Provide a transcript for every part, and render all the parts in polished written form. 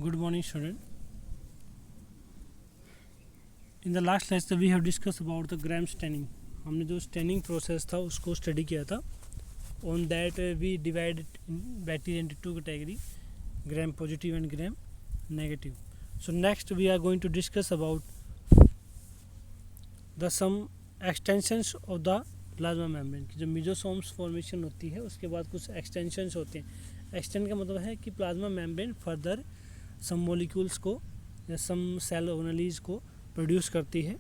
Good morning, student. In the last lecture we have discussed about the gram staining. हमने जो staining process था उसको study किया था. On that we divided bacteria into two category, gram positive and gram negative. So next we are going to discuss about the some extensions of the plasma membrane की जो मीजोसोम्स formation होती है उसके बाद कुछ एक्सटेंशंस होते हैं. एक्सटेंड का मतलब है कि plasma membrane further some molecules को या सम सेल ऑर्गेनेल्स को प्रोड्यूस करती है.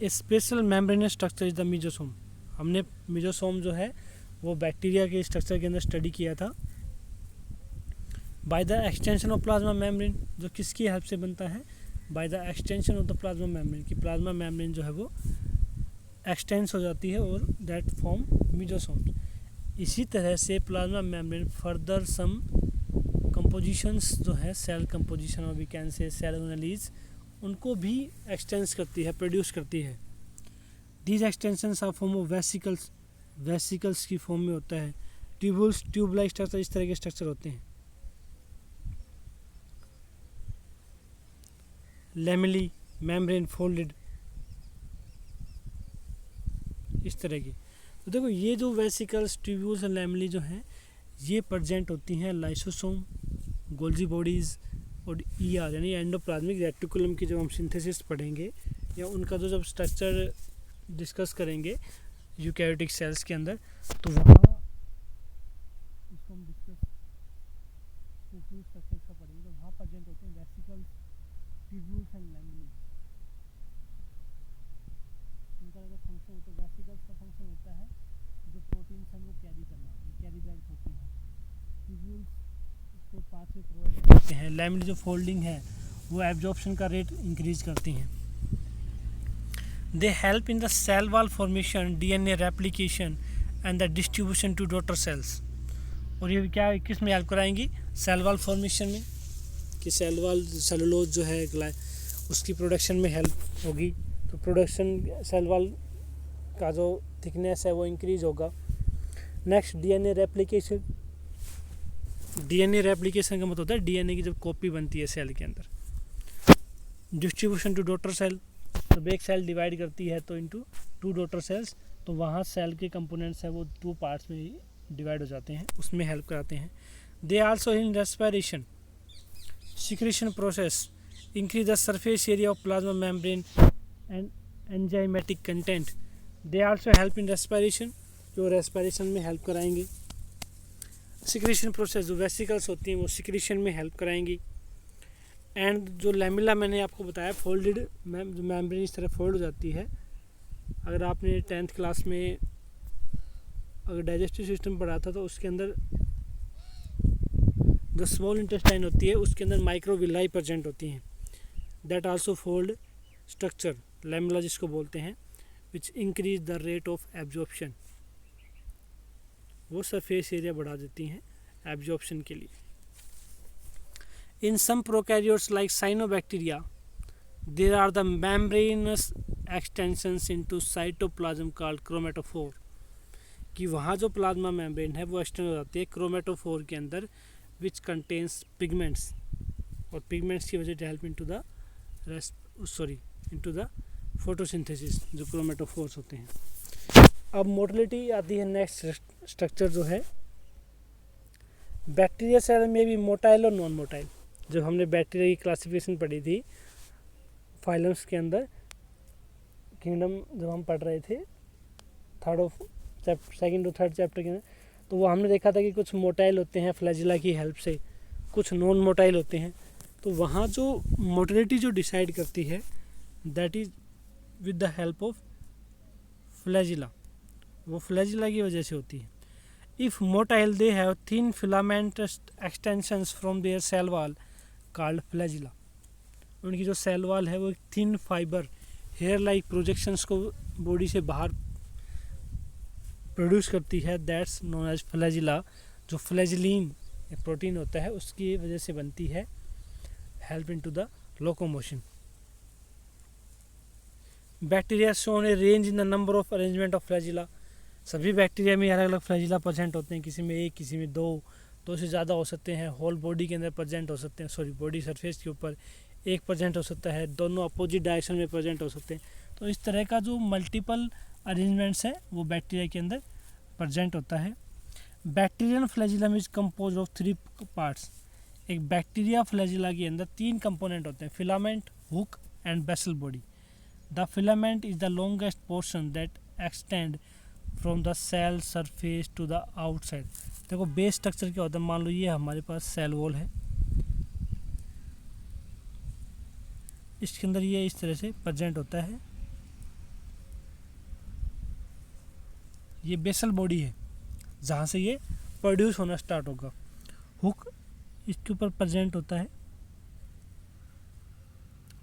A special membranous structure is the mesosome. हमने मीजोसोम जो है वो बैक्टीरिया के स्ट्रक्चर के अंदर स्टडी किया था. By the extension of plasma membrane, जो किसकी हेल्प से बनता है? By the extension of the plasma membrane, कि प्लाज्मा मेम्ब्रेन जो है वो एक्सटेंस हो जाती है और दैट फॉर्म मीजोसोम्स. इसी तरह से plasma membrane further some compositions जो है सेल कंपोजिशन और we can say cell organelles उनको भी एक्सटेंस करती है, प्रोड्यूस करती है. These extensions are form of vesicles. Vesicles की फॉर्म में होता है. ट्यूबुल्स, ट्यूब लाइक स्ट्रक्चर, इस तरह के स्ट्रक्चर होते हैं. लेमेली, मेम्ब्रेन फोल्डेड, इस तरह की. तो देखो ये जो वेसिकल्स, ट्यूब्यूल्स और लेमेली जो हैं ये प्रेजेंट होती हैं लाइसोसोम, गोल्जी बॉडीज़ और ईआर यानी एंडोप्लाज्मिक रेटिकुलम की जब हम सिंथेसिस पढ़ेंगे या उनका जो जब स्ट्रक्चर डिस्कस करेंगे यूकैरियोटिक सेल्स के अंदर, तो वहाँ इसको हम डिस्कस स्ट्रक्चर का पढ़ेंगे. तो वहाँ प्रेजेंट होते हैं वेसिकल्स, ट्यूब्यूल्स एंड लेमेली. इनका जो फंक्शन होता है, वेसिकल्स का फंक्शन होता है जो प्रोटीन हैं वो कैरी करना, कैरी बैग्स होते हैं. ट्यूब्यूल्स उसको पाथवे प्रोवाइड करते हैं. लेमेली जो फोल्डिंग है वो एब्जॉर्प्शन का रेट इंक्रीज करती हैं. They help in the cell wall formation, DNA replication and the distribution to daughter cells. और ये क्या किस में हेल्प कराएंगी? सेल वॉल फॉर्मेशन में, कि सेल वॉल सेलुलोज जो है उसकी प्रोडक्शन में हेल्प होगी. तो प्रोडक्शन सेल वॉल का जो थिकनेस है वो इंक्रीज होगा. Next DNA replication. DNA replication का मतलब होता है डीएनए की जब कॉपी बनती है सेल के अंदर. डिस्ट्रीब्यूशन टू डॉटर सेल, जब एक सेल डिवाइड करती है तो इनटू टू डॉटर सेल्स, तो वहाँ सेल के कंपोनेंट्स है वो टू पार्ट्स में डिवाइड हो जाते हैं, उसमें हेल्प कराते हैं. They also in respiration, secretion process, increase the surface area of plasma membrane and enzymatic content. They also help in respiration, जो respiration में help कराएंगे. secretion process जो vesicles होती हैं वो secretion में help कराएंगी. and जो lamella मैंने आपको बताया folded जो membrane इस तरह fold हो जाती है. अगर आपने 10th क्लास में अगर digestive system पढ़ा था तो उसके अंदर जो स्मॉल इंटेस्टाइन होती है उसके अंदर माइक्रोविलाई प्रेजेंट होती हैं. That also fold structure, lamella जिसको बोलते हैं, which increase the rate of absorption. वो सरफेस एरिया बढ़ा देती हैं एब्जॉर्प्शन के लिए. In some prokaryotes like cyanobacteria there are the membranous extensions into cytoplasm called chromatophore. कि वहाँ जो प्लाज्मा मेम्ब्रेन है वो एक्सटेंड हो जाती है क्रोमेटोफोर के अंदर, which contains pigments, और pigments की वजह से help into the photosynthesis जो क्रोमेटोफोर्स होते हैं. अब मोटिलिटी आती है नेक्स्ट स्ट्रक्चर जो है बैक्टीरिया सेल में भी मोटाइल और नॉन मोटाइल. जब हमने बैक्टीरिया की क्लासिफिकेशन पढ़ी थी फाइलम्स के अंदर, किंगडम जब हम पढ़ रहे थे सेकंड और थर्ड चैप्टर के अंदर, तो वो हमने देखा था कि कुछ मोटाइल होते हैं फ्लैजिला की हेल्प से, कुछ नॉन मोटाइल होते हैं. तो वहाँ जो मोटिलिटी जो डिसाइड करती है that is with the help of flagella. वो फ्लैजिला की वजह से होती है. If motile they have thin filamentous extensions from their cell wall called flagella. उनकी जो सेल वॉल है वो thin fibre hair like projections को बॉडी से बाहर प्रोड्यूस करती है. That's known as flagella. जो फ्लैजिलीन प्रोटीन होता है उसकी वजह से बनती है, help in to the locomotion. Bacteria shown a range in the number of arrangement of flagella. सभी बैक्टीरिया में अलग अलग फ्लैजिला प्रेजेंट होते हैं, किसी में एक, किसी में दो से ज़्यादा हो सकते हैं, होल बॉडी के अंदर प्रेजेंट हो सकते हैं, सॉरी बॉडी सरफेस के ऊपर एक प्रेजेंट हो सकता है, दोनों अपोजिट डायरेक्शन में प्रेजेंट हो सकते हैं। तो इस तरह का जो मल्टीपल अरेंजमेंट्स है वो बैक्टीरिया के अंदर प्रेजेंट होता है। Bacterial flagellum is compose of 3 parts. एक बैक्टीरिया फ्लैजिला के अंदर 3 कंपोनेंट होते हैं, filament, hook and basal body. The filament is the longest portion that extend from the cell surface to the outside. देखो बेस स्ट्रक्चर क्या होता है, मान लो ये हमारे पास सेल वॉल है, इसके अंदर ये इस तरह से प्रेजेंट होता है, ये बेसल बॉडी है जहाँ से ये प्रोड्यूस होना स्टार्ट होगा। हुक इसके ऊपर प्रेजेंट होता है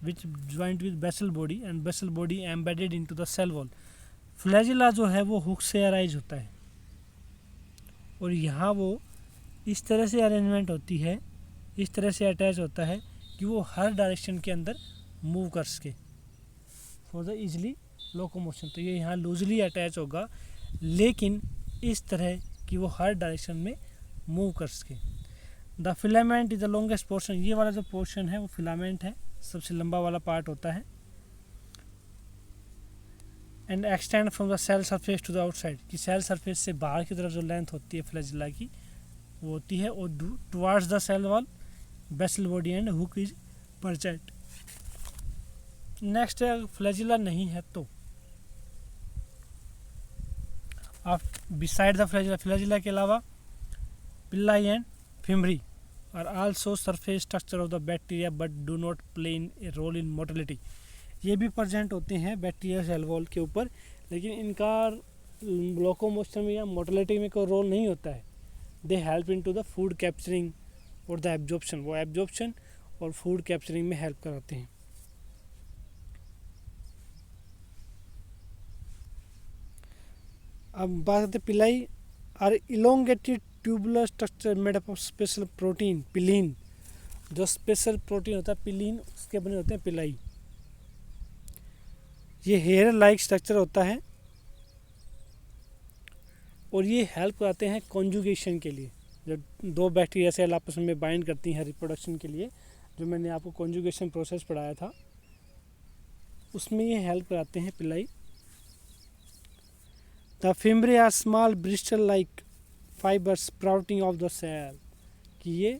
which joint with basal body and basal body embedded into the cell wall. Flagella जो है वो हुक से अराइज होता है और यहाँ वो इस तरह से अरेंजमेंट होती है, इस तरह से अटैच होता है कि वो हर डायरेक्शन के अंदर मूव कर सके फॉर द इजली लोकोमोशन। तो ये यहाँ लूजली अटैच होगा लेकिन इस तरह कि वो हर डायरेक्शन में मूव कर सके। The filament is the longest portion, ये वाला जो पोर्शन है वो फिलामेंट है, सबसे लंबा वाला पार्ट होता है। And extend from the cell surface to the outside, कि सेल सरफेस से बाहर की तरफ जो लेंथ होती है फ्लैजिला की वो होती है, और towards the cell wall basal body and hook is present. Next है फ्लैजिला नहीं है तो आप बिसाइड द फ्लैजिला, फ्लैजिला के अलावा pili and fimbriae are also surface structure of the bacteria but do not play in a role in motility. ये भी present होते हैं बैक्टीरिया सेल वॉल के ऊपर, लेकिन इनका लोकोमोशन में या मोटिलिटी में कोई रोल नहीं होता है। They help in to the food capturing और द एब्जॉर्प्शन, वो एब्जॉर्प्शन और फूड कैप्चरिंग में हेल्प कराते हैं। अब बात करते हैं pili are elongated tubular structure made up of special protein pilin. जो स्पेशल प्रोटीन होता है पिलीन उसके बने होते हैं पिलाई। ये हेयर लाइक स्ट्रक्चर होता है और ये हेल्प कराते हैं कॉन्जुगेशन के लिए, जो दो बैक्टीरिया सेल आपस में बाइंड करती हैं रिप्रोडक्शन के लिए, जो मैंने आपको कॉन्जुगेशन प्रोसेस पढ़ाया था उसमें ये हेल्प कराते हैं pili. The fimbriae are small bristle like fibre sprouting of the cell, कि ये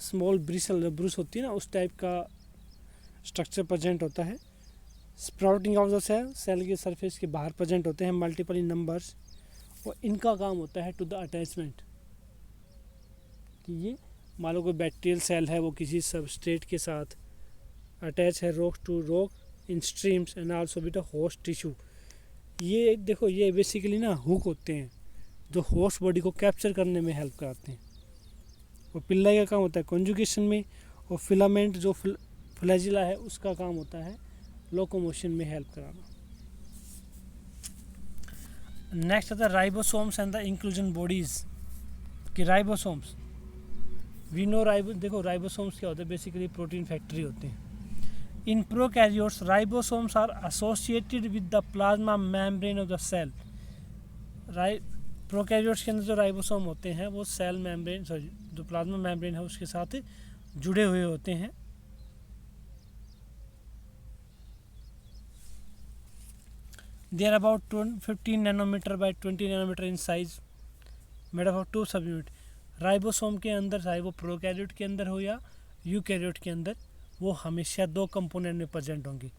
स्मॉल ब्रिस्टल ब्रूस होती है ना उस टाइप का स्ट्रक्चर प्रेजेंट होता है। Sprouting of the cell, cell के सरफेस के बाहर प्रेजेंट होते हैं मल्टीपल इन नंबर्स, और इनका काम होता है टू द अटैचमेंट, कि ये मान लो कोई बैक्टीरियल सेल है वो किसी सबस्ट्रेट के साथ अटैच है, rock to rock in streams and also with a host tissue. ये देखो ये बेसिकली ना हुक होते हैं जो होस्ट बॉडी को कैप्चर करने में हेल्प कराते हैं, और पिल्लाई का काम होता है कॉन्जुगेशन में, और फिलामेंट जो फ्लैजिला है उसका काम होता है लोकोमोशन में हेल्प कराना। नेक्स्ट आता है ribosomes and the inclusion bodies. कि राइबोसोम्स वी नो देखो राइबोसोम्स क्या होते हैं, बेसिकली प्रोटीन फैक्ट्री होते हैं। In prokaryotes ribosomes are associated with the plasma membrane of the cell. Prokaryotes के अंदर जो राइबोसोम होते हैं वो सेल मेम्ब्रेन जो प्लाज्मा मेम्ब्रेन है उसके साथ जुड़े हुए होते हैं। They are about 15 nanometer by 20 nanometer in size, made up of 2 subunit। Ribosome के अंदर चाहे वो प्रोकैरियोट के अंदर हो या यूकैरियोट के अंदर, वो हमेशा 2 कंपोनेंट में प्रेजेंट होंगे।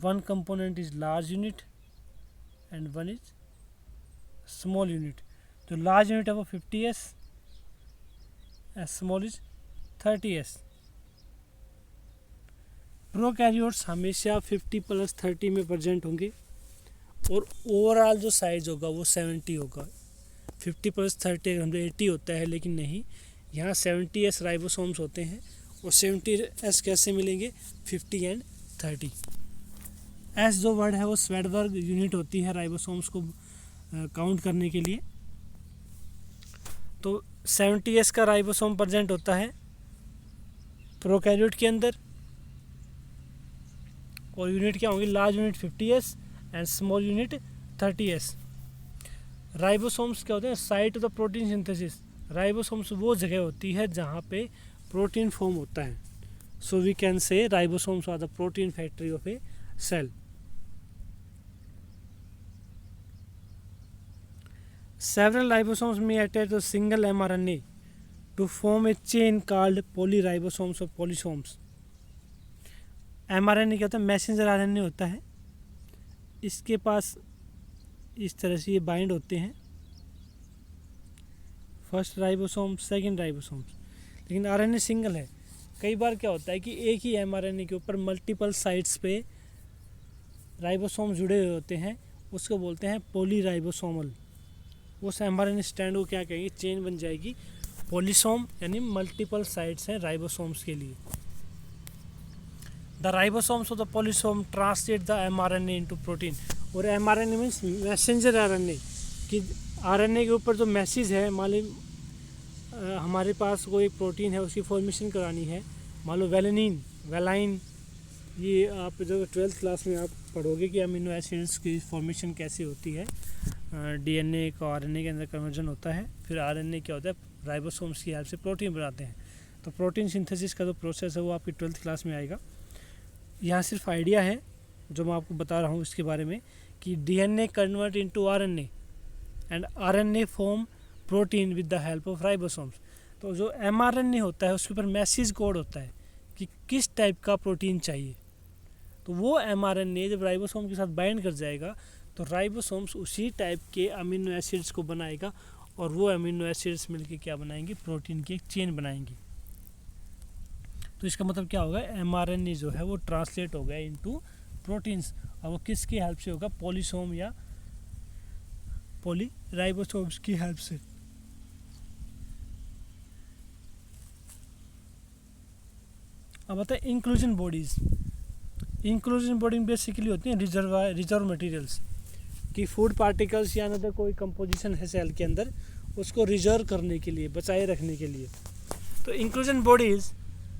One component is large unit and one is small unit. जो लार्ज यूनिट है वो 50s and small is 30s। Prokaryotes हमेशा 50+30 में प्रेजेंट होंगे और ओवरऑल जो साइज होगा वो 70 होगा। 50+30 हम 80 होता है, लेकिन नहीं, यहाँ 70s राइबोसोम्स होते हैं। और 70s कैसे मिलेंगे, 50 एंड 30। एस जो वर्ड है वो स्वेडबर्ग यूनिट होती है राइबोसोम्स को काउंट करने के लिए। तो 70s का राइबोसोम प्रेजेंट होता है प्रोकैरियोट के अंदर, और यूनिट क्या होंगी, large unit 50s and small unit 30s। Ribosomes क्या होते हैं? Site of the protein synthesis. Ribosomes वो जगह होती है जहाँ पे प्रोटीन फॉर्म होता है। So we can say ribosomes are the protein factory of a cell. Several ribosomes may attach a single mRNA to form a chain called polyribosomes or polysomes। mRNA क्या होता है? मैसेंजर आरएनए होता है। इसके पास इस तरह से ये बाइंड होते हैं, फर्स्ट राइबोसोम, सेकंड राइबोसोम्स, लेकिन आरएनए सिंगल है। कई बार क्या होता है कि एक ही एमआरएनए के ऊपर मल्टीपल साइट्स पे राइबोसोम जुड़े हुए होते हैं, उसको बोलते हैं पॉलीराइबोसोमल। उस एमआरएनए स्टैंड को क्या कहेंगे? चेन बन जाएगी। पॉलीसोम यानी मल्टीपल साइट्स हैं राइबोसोम्स के लिए। The ribosomes of the polysome translate the mRNA into protein. और एमआरएनए मीन्स मैसेंजर आरएनए, कि आरएनए के ऊपर जो मैसेज है, मान ली हमारे पास कोई प्रोटीन है, उसकी फॉर्मेशन करानी है, मान लो वेलिन, वेलाइन, ये आप जब 12th क्लास में आप पढ़ोगे कि अमीनो एसिड्स की फॉर्मेशन कैसे होती है। डीएनए का आरएनए के अंदर कन्वर्जन होता है, फिर आरएनए क्या होता है? राइबोसोम्स की हेल्प से प्रोटीन बनाते हैं। तो प्रोटीन सिंथेसिस का जो प्रोसेस है वो आपकी 12th क्लास में आएगा। यहाँ सिर्फ आइडिया है जो मैं आपको बता रहा हूँ इसके बारे में, कि DNA convert into RNA and RNA form protein with the help of ribosomes. तो जो एमआरएनए होता है उसके ऊपर मैसेज कोड होता है कि किस टाइप का प्रोटीन चाहिए। तो वो एमआरएनए जब राइबोसोम के साथ बाइंड कर जाएगा तो राइबोसोम्स उसी टाइप के अमीनो एसिड्स को बनाएगा, और वो अमीनो एसिड्स मिलके क्या बनाएंगे? प्रोटीन की एक चेन बनाएंगी। तो इसका मतलब क्या होगा? एमआरएनए जो है वो ट्रांसलेट हो गया इनटू प्रोटीन्स, और वो किसकी हेल्प से होगा? पॉलीसोम या पॉलीराइबोसोम्स की हेल्प से। अब बताए inclusion bodies. Inclusion body basically होती हैं रिजर्व मटेरियल्स, कि फूड पार्टिकल्स या अदर कोई कंपोजिशन है सेल के अंदर, उसको रिजर्व करने के लिए, बचाए रखने के लिए। तो inclusion bodies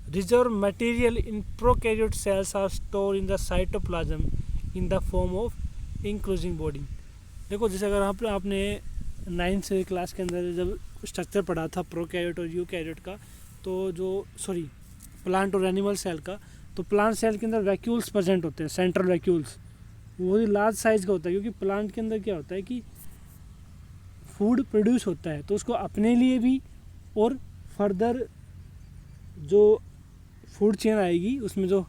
reserve material in prokaryote cells are store in the cytoplasm in the form of including body. देखो, जैसे अगर आपने 9th क्लास के अंदर जब स्ट्रक्चर पढ़ा था प्रोकैरियोट और यूकैरियोट का, तो जो प्लांट और एनिमल सेल का, तो प्लांट सेल के अंदर वैक्यूल्स प्रेजेंट होते हैं, सेंट्रल वैक्यूल्स, वो लार्ज साइज का होता है, क्योंकि प्लांट के अंदर क्या होता है कि फूड प्रोड्यूस होता है, तो उसको अपने लिए भी और फर्दर जो फूड चेन आएगी उसमें जो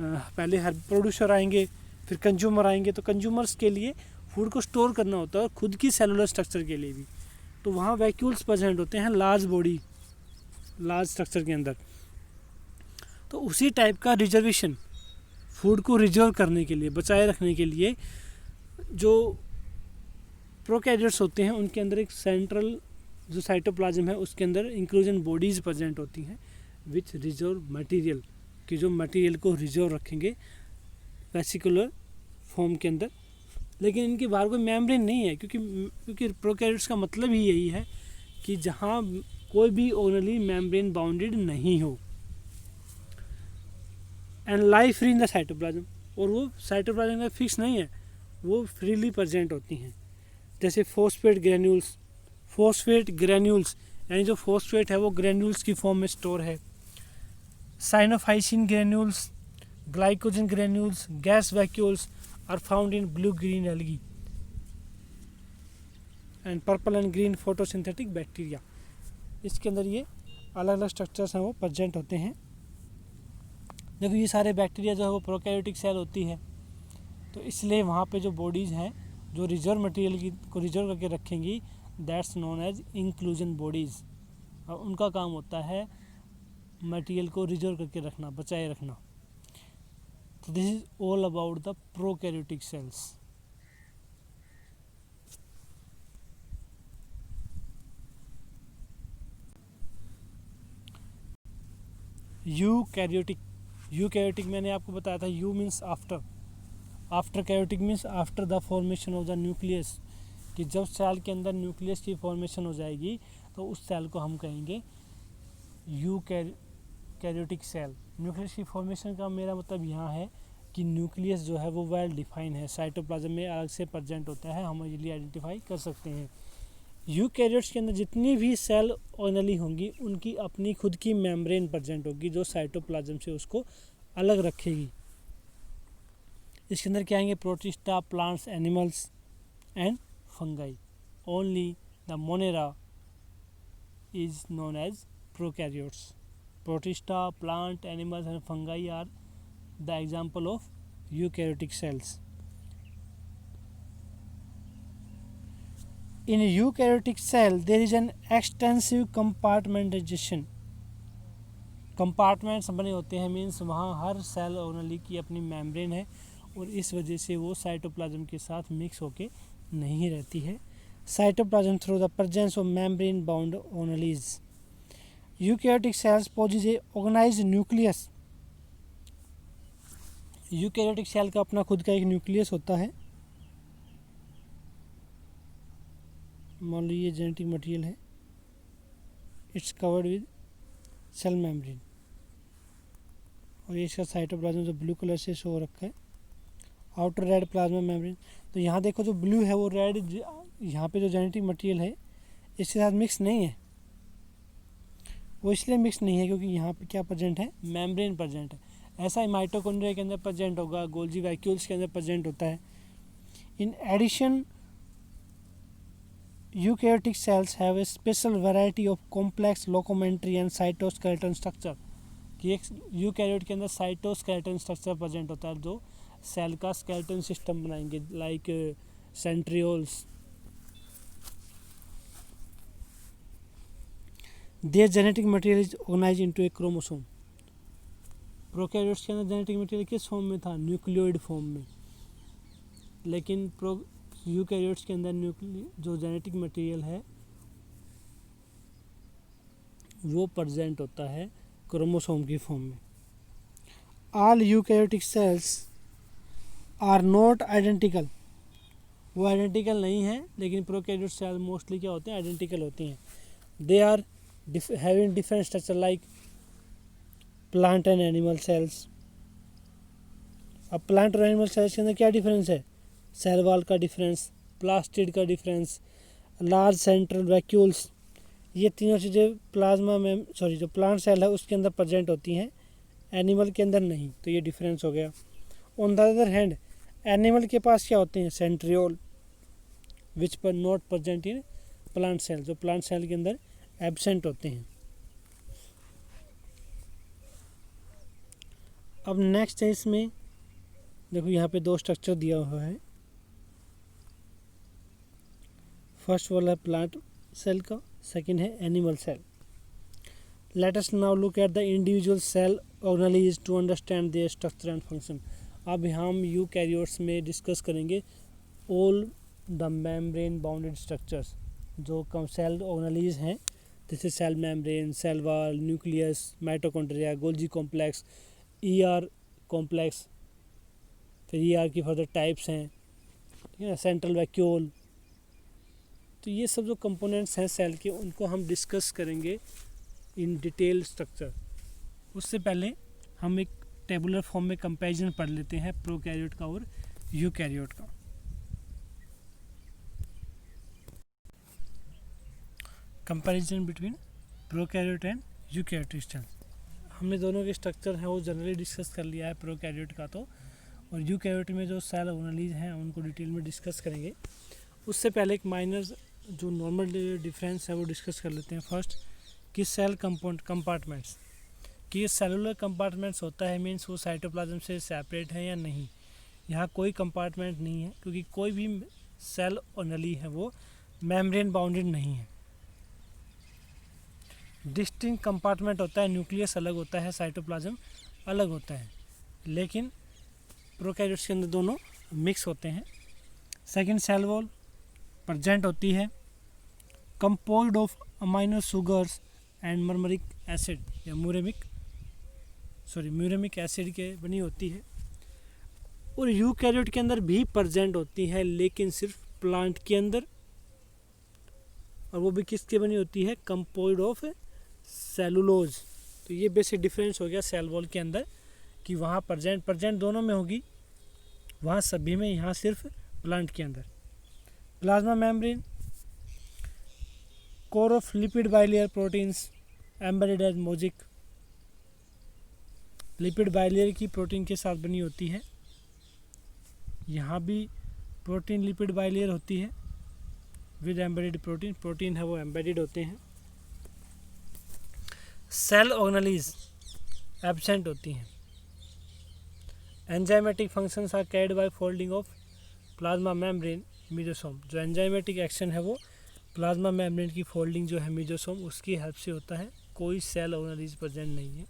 पहले हर प्रोड्यूसर आएंगे, फिर कंज्यूमर आएंगे, तो कंज्यूमर्स के लिए फूड को स्टोर करना होता है, और खुद की सेलुलर स्ट्रक्चर के लिए भी। तो वहाँ वैक्यूल्स प्रेजेंट होते हैं लार्ज बॉडी, लार्ज स्ट्रक्चर के अंदर। तो उसी टाइप का रिजर्वेशन, फूड को रिजर्व करने के लिए, बचाए रखने के लिए, जो प्रोकैरियोट्स होते हैं उनके अंदर एक सेंट्रल जो साइटोप्लाज्म है उसके अंदर इंक्लूजन बॉडीज प्रेजेंट होती हैं विथ रिजर्व मटेरियल, कि जो मटेरियल को रिजर्व रखेंगे वेसिकुलर फॉर्म के अंदर। लेकिन इनके बाहर कोई मेम्ब्रेन नहीं है, क्योंकि प्रोकैरियोट्स का मतलब ही यही है कि जहाँ कोई भी ऑर्गेनेली मेम्ब्रेन बाउंडेड नहीं हो, and life free in the cytoplasm. और वो साइटोप्लाज्म में फिक्स नहीं है, वो फ्रीली प्रेजेंट होती हैं। जैसे फॉस्फेट ग्रैन्यूल्स, यानी जो फॉस्फेट है वो ग्रैन्यूल्स की फॉर्म में स्टोर है। Cyanophycean granules, glycogen granules, gas vacuoles are found in blue green algae and purple and green photosynthetic bacteria. इसके अंदर ये अलग अलग स्ट्रक्चर्स हैं वो प्रेजेंट होते हैं। देखो, ये सारे बैक्टीरिया जो है वो प्रोकैरियोटिक सेल होती है, तो इसलिए वहाँ पे जो बॉडीज़ हैं जो रिजर्व मटेरियल को रिजर्व करके रखेंगी, that's known as inclusion bodies. और उनका काम होता है मटेरियल को रिजर्व करके रखना, बचाए रखना। तो this is all about the prokaryotic cells. Eukaryotic मैंने आपको बताया था, you means after karyotic means after the formation of the nucleus, कि जब सेल के अंदर न्यूक्लियस की फॉर्मेशन हो जाएगी तो उस सेल को हम कहेंगे यूकैरियोटिक सेल। न्यूक्लियस की फॉर्मेशन का मेरा मतलब यहाँ है कि न्यूक्लियस जो है वो वेल डिफाइन है, साइटोप्लाज्म में अलग से प्रेजेंट होता है, हम इजीली आइडेंटिफाई कर सकते हैं। यूकैरियोट्स के अंदर जितनी भी सेल ऑर्गेनेली होंगी उनकी अपनी खुद की मेम्ब्रेन प्रेजेंट होगी जो साइटोप्लाज्म से उसको अलग रखेगी। इसके अंदर क्या आएंगे? Protista, plants, animals and fungi. Only the Monera is known as prokaryotes. Protista, plant, animals and fungi are the example of eukaryotic cells. In a eukaryotic cell there is an extensive compartmentalization. Compartments बने होते हैं, means वहाँ हर cell organelle की अपनी membrane है और इस वजह से वो साइटोप्लाज्म के साथ मिक्स होके नहीं रहती है। Cytoplasm through the presence of membrane bound organelles. Eukaryotic cells possess a organized nucleus. Eukaryotic cell का अपना खुद का एक न्यूक्लियस होता है। मान लो ये जेनेटिक मटेरियल है, it's covered with cell membrane और ये इसका साइटोप्लाज्म जो ब्लू कलर से शो रखा है, आउटर रेड प्लाज्मा मेम्ब्रेन। तो यहाँ देखो जो ब्लू है वो रेड, यहाँ पे जो जेनेटिक मटेरियल है इसके साथ मिक्स नहीं है। वो इसलिए मिक्स नहीं है क्योंकि यहाँ पे क्या प्रेजेंट है? मेम्ब्रेन प्रेजेंट है। ऐसा ही माइटोकॉन्ड्रिया के अंदर प्रेजेंट होगा, गोल्जी वैक्यूल्स के अंदर प्रेजेंट होता है। In addition eukaryotic cells have a special variety of complex locomotory and cytoskeleton structure. कि एक यूकैरियोट के अंदर साइटोस्केलेटन स्ट्रक्चर प्रेजेंट होता है जो सेल का स्केलेटन सिस्टम बनाएंगे, like centrioles. Their genetic material is organized into a chromosome. Prokaryotes के अंदर जेनेटिक मटेरियल किस फॉर्म में था? न्यूक्लियोइड फॉर्म में। लेकिन यूकैरियोट्स के अंदर जो जेनेटिक मटेरियल है वो प्रेजेंट होता है क्रोमोसोम की फॉर्म में। All eukaryotic cells are not identical. वो आइडेंटिकल नहीं है, लेकिन प्रोकैरियोट सेल मोस्टली क्या होते हैं? आइडेंटिकल होती हैं। They are having different structure like plant and animal cells. अब प्लांट और एनिमल सेल्स के अंदर क्या डिफरेंस है? सेल वॉल का डिफरेंस, प्लास्टिड का डिफरेंस, लार्ज सेंट्रल वैक्यूल्स, ये तीनों चीज़ें प्लाज्मा में जो प्लांट सेल है उसके अंदर प्रेजेंट होती हैं, एनिमल के अंदर नहीं। तो ये डिफरेंस हो गया। On the other hand animal के पास क्या होते हैं? Centriole, which are not present in plant cell, जो प्लांट सेल के अंदर एब्सेंट होते हैं। अब नेक्स्ट है इसमें देखो यहाँ पे दो स्ट्रक्चर दिया हुआ है। फर्स्ट वाला है प्लांट सेल का, सेकंड है animal cell. Let us now look at the individual cell organelles to understand their structure and function. अब हम यूकैरियोट्स में डिस्कस करेंगे all the membrane bounded structures जो सेल ऑर्गेनेलीज हैं, जैसे cell membrane, cell wall, nucleus, mitochondria, Golgi complex, ER complex, फिर ER की further types हैं, ठीक है, सेंट्रल वैक्यूल। तो ये सब जो कंपोनेंट्स हैं सेल के उनको हम डिस्कस करेंगे इन डिटेल स्ट्रक्चर। उससे पहले हम एक टेबुलर फॉर्म में कंपैरिजन पढ़ लेते हैं प्रोकैरियोट का और यूकैरियोट का। Comparison between prokaryote and eukaryotic cells. हमने दोनों के स्ट्रक्चर हैं वो जनरली डिस्कस कर लिया है प्रोकैरियोट का तो, और यूकैरियोट में जो सेल ऑर्गेनेलीज हैं उनको डिटेल में डिस्कस करेंगे। उससे पहले एक माइनर जो नॉर्मल डिफरेंस है वो डिस्कस कर लेते हैं। फर्स्ट कि सेल कंपार्टमेंट्स, कि सेलुलर कंपार्टमेंट्स होता है मीन्स वो साइटोप्लाज्म से सेपरेट है या नहीं। यहाँ कोई कंपार्टमेंट नहीं है क्योंकि कोई भी सेल ऑर्गेनेली है वो मेम्ब्रेन बाउंडेड नहीं है। डिस्टिंक्ट कंपार्टमेंट होता है, न्यूक्लियस अलग होता है, साइटोप्लाज्म अलग होता है, लेकिन प्रोकैरियोट्स के अंदर दोनों मिक्स होते हैं। सेकंड, सेल वॉल प्रेजेंट होती है, composed of amino sugars and muramic acid या म्यूरेमिक एसिड के बनी होती है। और यूकैरियोट के अंदर भी प्रेजेंट होती है, लेकिन सिर्फ प्लांट के अंदर, और वो भी किसके बनी होती है? Composed of cellulose. तो ये बेसिक डिफरेंस हो गया सेल वॉल के अंदर कि वहाँ प्रेजेंट दोनों में होगी, वहाँ सभी में, यहाँ सिर्फ प्लांट के अंदर। Plasma membrane, core of lipid bilayer proteins embedded as mosaic, lipid bilayer की प्रोटीन के साथ बनी होती है। यहाँ भी प्रोटीन लिपिड बाइलेयर होती है विद एम्बेडेड प्रोटीन, प्रोटीन है वो एम्बेडेड होते हैं। सेल ऑर्गेनेलिज एब्सेंट होती हैं। Enzymatic functions are carried by folding of plasma membrane mesosome, जो एंजाइमेटिक एक्शन है वो प्लाज्मा मेम्ब्रेन की फोल्डिंग जो है मीजोसोम उसकी हेल्प से होता है। कोई सेल ऑर्गेनेलिज प्रेजेंट नहीं है,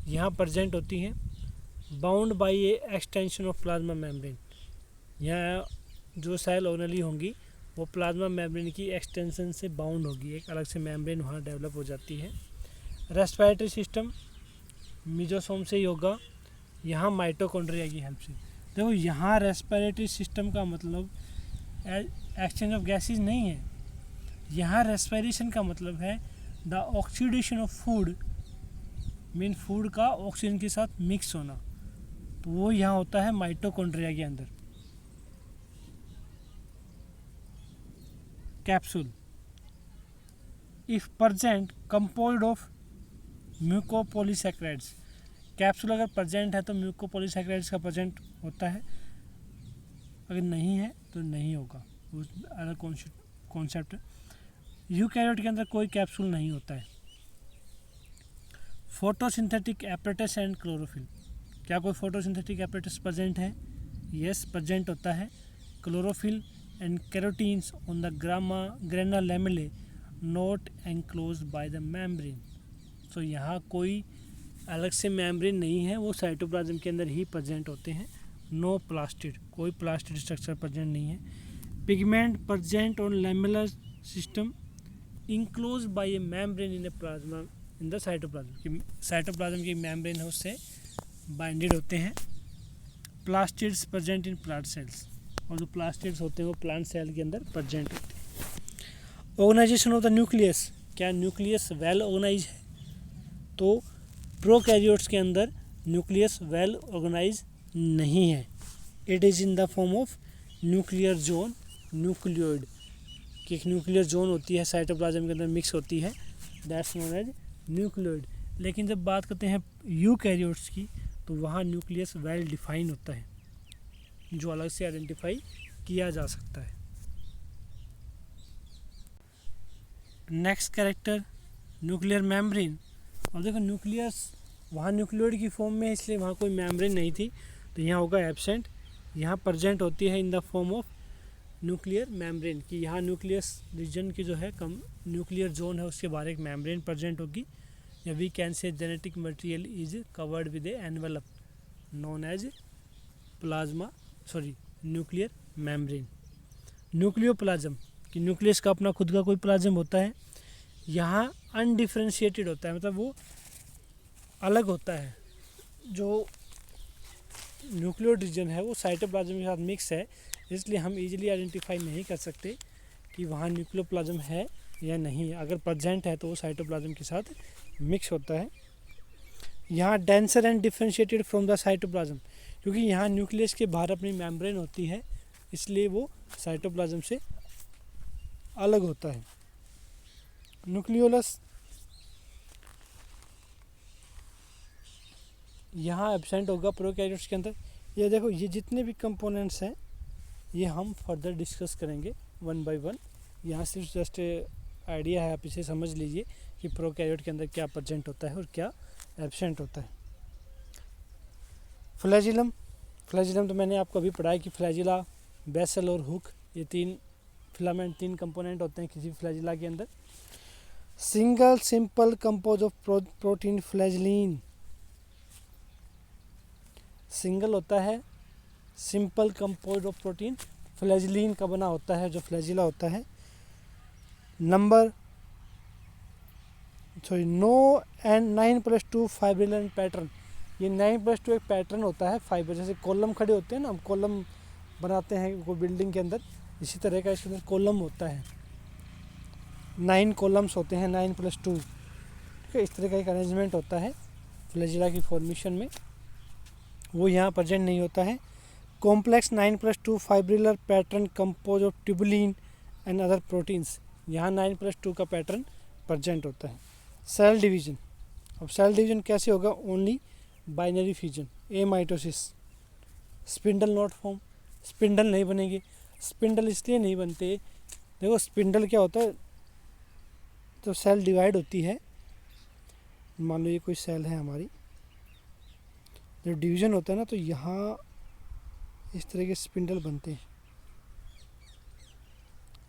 यहाँ प्रेजेंट होती हैं। Bound by A extension of plasma membrane, यहाँ जो सेल ऑर्गेनेली होंगी वो प्लाज्मा मेम्ब्रेन की एक्सटेंशन से बाउंड होगी, एक अलग से मेम्ब्रेन वहाँ डेवलप हो जाती है। रेस्पिरेटरी सिस्टम मीजोसोम से ही होगा, यहाँ माइटोकॉन्ड्रिया की हेल्प से। देखो यहाँ रेस्पिरेटरी सिस्टम का मतलब एक्सचेंज ऑफ गैसेज नहीं है, यहाँ रेस्पिरेशन का मतलब है the oxidation of food, mean food का ऑक्सीजन के साथ मिक्स होना, तो वो यहाँ होता है माइटोकॉन्ड्रिया के अंदर। Capsule if present composed of mucopolysaccharides, capsule अगर प्रेजेंट है तो म्यूकोपॉलीसैकेराइड्स का प्रेजेंट होता है, अगर नहीं है तो नहीं होगा, वो अलग कॉन्सेप्ट है। यूकैरियोट के अंदर कोई कैप्सूल नहीं होता है। फोटोसिंथेटिक एपरेटस एंड क्लोरोफिल, क्या कोई फोटोसिंथेटिक एपरेटस प्रेजेंट है? यस, प्रेजेंट होता है। Chlorophyll and carotenes on the grana lamellae not enclosed by the membrane, तो यहाँ कोई अलग से मेम्ब्रेन नहीं है, वो साइटोप्लाज्म के अंदर ही प्रेजेंट होते हैं। नो प्लास्टिड, कोई प्लास्टिड स्ट्रक्चर प्रेजेंट नहीं है। Pigment present on lamellar system enclose by A membrane in the plasma in the cytoplasm, cytoplasm की मेम्ब्रेन है उससे बाइंडेड होते हैं। Plastids present in plant cells, और जो प्लास्टिड्स होते हैं वो प्लांट सेल के अंदर प्रेजेंट होते हैं। ऑर्गेनाइजेशन ऑफ द न्यूक्लियस, क्या न्यूक्लियस वेल ऑर्गेनाइज है? तो प्रोकैरियोट्स के अंदर न्यूक्लियस वेल ऑर्गेनाइज नहीं है। It is in the form of nuclear zone, nucleoid की एक न्यूक्लियर जोन होती है साइटोप्लाज्म के अंदर मिक्स होती है, दैट्स नोन एज न्यूक्लियोइड। लेकिन जब बात करते हैं यूकैरियोट्स की तो वहाँ न्यूक्लियस वेल डिफाइन होता है, जो अलग से आइडेंटिफाई किया जा सकता है। नेक्स्ट कैरेक्टर न्यूक्लियर मेम्ब्रेन, और देखो न्यूक्लियस वहाँ न्यूक्लियोइड की फॉर्म में है इसलिए वहाँ कोई मेम्ब्रेन नहीं थी, तो यहाँ होगा एब्सेंट। यहाँ प्रेजेंट होती है इन the form of nuclear membrane, कि यहाँ न्यूक्लियस रीजन की जो है कम न्यूक्लियर जोन है उसके बाहर एक मेम्ब्रेन प्रेजेंट होगी, या we can say genetic material is covered with a envelope known as nuclear membrane. Nucleoplasm, कि न्यूक्लियस का अपना खुद का कोई प्लाज्म होता है, यहाँ अनडिफ्रेंशिएटेड होता है, मतलब वो अलग होता है। जो न्यूक्लियोइड रीजन है वो साइटोप्लाज्म के साथ मिक्स है, इसलिए हम इजीली आइडेंटिफाई नहीं कर सकते कि वहाँ न्यूक्लियोप्लाज्म है या नहीं है। अगर प्रेजेंट है तो वो साइटोप्लाज्म के साथ मिक्स होता है। यहाँ denser and differentiated from the cytoplasm, क्योंकि यहाँ न्यूक्लियस के बाहर अपनी मेम्ब्रेन होती है इसलिए वो साइटोप्लाज्म से अलग होता है। न्यूक्लियोलस यहाँ एब्सेंट होगा प्रोकैरियोट्स के अंदर। ये देखो, ये जितने भी कंपोनेंट्स हैं ये हम फर्दर डिस्कस करेंगे वन बाय वन। यहाँ सिर्फ जस्ट आइडिया है, आप इसे समझ लीजिए कि प्रोकैरियोट के अंदर क्या प्रेजेंट होता है और क्या एब्सेंट होता है। फ्लैजिलम, फ्लैजिलम तो मैंने आपको अभी पढ़ा है कि फ्लैजिला, बेसल और हुक, ये तीन फिलामेंट, तीन कंपोनेंट होते हैं किसी फ्लैजिला के अंदर। Single simple compose of protein flagellin, single होता है simple compose of protein flagellin का बना होता है, जो फ्लैजिला होता है। नो एंड 9+2 फाइब्रिलन पैटर्न, ये 9+2 एक पैटर्न होता है फाइबर, जैसे कॉलम खड़े होते हैं ना, हम कॉलम बनाते हैं कोई बिल्डिंग के अंदर, इसी तरह का इसके अंदर कॉलम होता है। 9 कॉलम्स होते हैं, 9+2, ठीक है, इस तरह का एक अरेंजमेंट होता है फ्लैजिला की फॉर्मेशन में। वो यहाँ प्रेजेंट नहीं होता है। Complex 9+2 fibrillar pattern compose of tubulin and other proteins, यहाँ 9+2 का पैटर्न प्रेजेंट होता है। सेल डिवीजन, अब सेल डिवीजन कैसे होगा? Only binary fusion, A mitosis, spindle not form, spindle नहीं बनेंगे। स्पिंडल इसलिए नहीं बनते, देखो स्पिंडल क्या होता है, तो सेल डिवाइड होती है, मान लो ये कोई सेल है हमारी, जब डिवीजन होता है ना तो यहाँ इस तरह के स्पिंडल बनते हैं,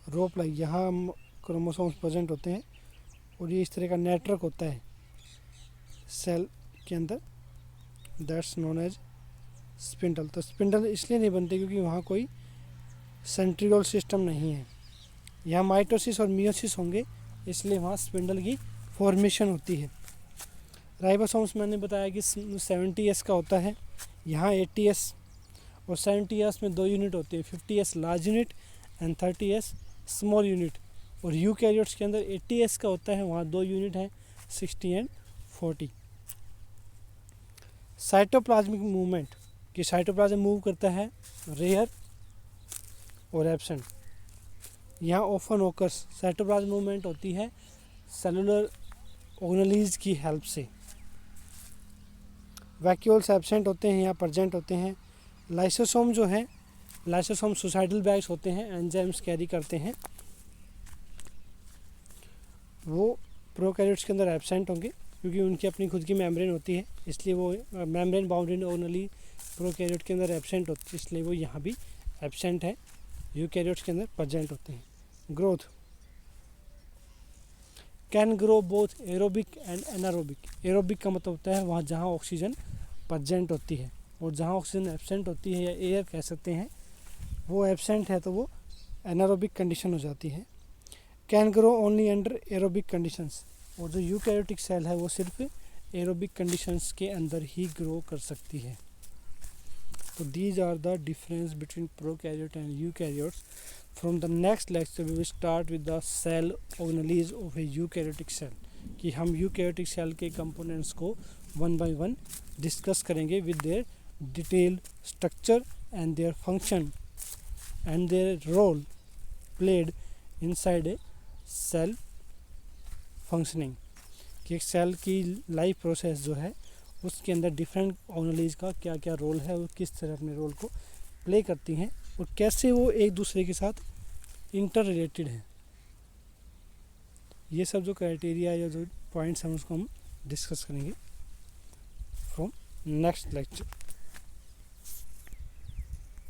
रोप लाइक, यहाँ क्रोमोसोम्स प्रेजेंट होते हैं और ये इस तरह का नेटवर्क होता है सेल के अंदर, दैट्स नोन एज स्पिंडल। तो स्पिंडल इसलिए नहीं बनते क्योंकि वहाँ कोई सेंट्रियोल सिस्टम नहीं है। यहाँ माइटोसिस और मियोसिस होंगे, इसलिए वहाँ स्पिंडल की फॉर्मेशन होती है। राइबोसोम्स मैंने बताया कि 70S का होता है, यहाँ 80S, और 70S में 2 यूनिट होती है, 50S large unit and 30S small unit. और यूकैरियोट्स के अंदर 80S का होता है, वहाँ 2 यूनिट हैं, 60 एंड 40। साइटोप्लाज्मिक मूवमेंट, कि साइटोप्लाज्म मूव करता है, रेयर और एब्सेंट। यहाँ ओफन ओकर्स, साइटोप्लाज्म मूवमेंट होती है सेलुलर ऑर्गेनेलीज की हेल्प से। वैक्यूल्स एब्सेंट होते हैं, यहाँ प्रेजेंट होते हैं। लाइसोसोम जो है, लाइसोसोम सुसाइडल बैग्स होते हैं, एंजाइम्स कैरी करते हैं, वो प्रोकैरियोट्स के अंदर एब्सेंट होंगे क्योंकि उनकी अपनी खुद की मेम्ब्रेन होती है, इसलिए वो मेम्ब्रेन बाउंडेड ऑर्गेनेली प्रोकैरियोट के अंदर एब्सेंट होती है, इसलिए वो यहाँ भी एब्सेंट है, यूकैरियोट्स के अंदर प्रेजेंट होते हैं। Growth can grow both aerobic and anaerobic. Aerobic का मतलब होता है वहाँ जहाँ ऑक्सीजन प्रेजेंट होती है, और जहाँ ऑक्सीजन एब्सेंट होती है या एयर कह सकते हैं, वो एब्सेंट है तो वो एनारोबिक कंडीशन हो जाती है। Can grow only under aerobic conditions, और जो यूकैरियोटिक सेल है वो सिर्फ एरोबिक कंडीशंस के अंदर ही ग्रो कर सकती है। तो these are the difference between prokaryote and eukaryotes. From the next lecture we will start with the cell organelles of a eukaryotic cell, कि हम यूकैरियोटिक सेल के कंपोनेंट्स को 1 by 1 डिस्कस करेंगे with their detail structure and their function and their role played inside a cell functioning, कि एक cell की life process जो है उसके अंदर डिफरेंट ऑर्गेनेलीज का क्या क्या रोल है और किस तरह अपने रोल को प्ले करती हैं और कैसे वो एक दूसरे के साथ इंटर रिलेटेड हैं। ये सब जो क्राइटेरिया या जो पॉइंट्स हैं उसको हम डिस्कस करेंगे फ्रॉम नेक्स्ट लेक्चर।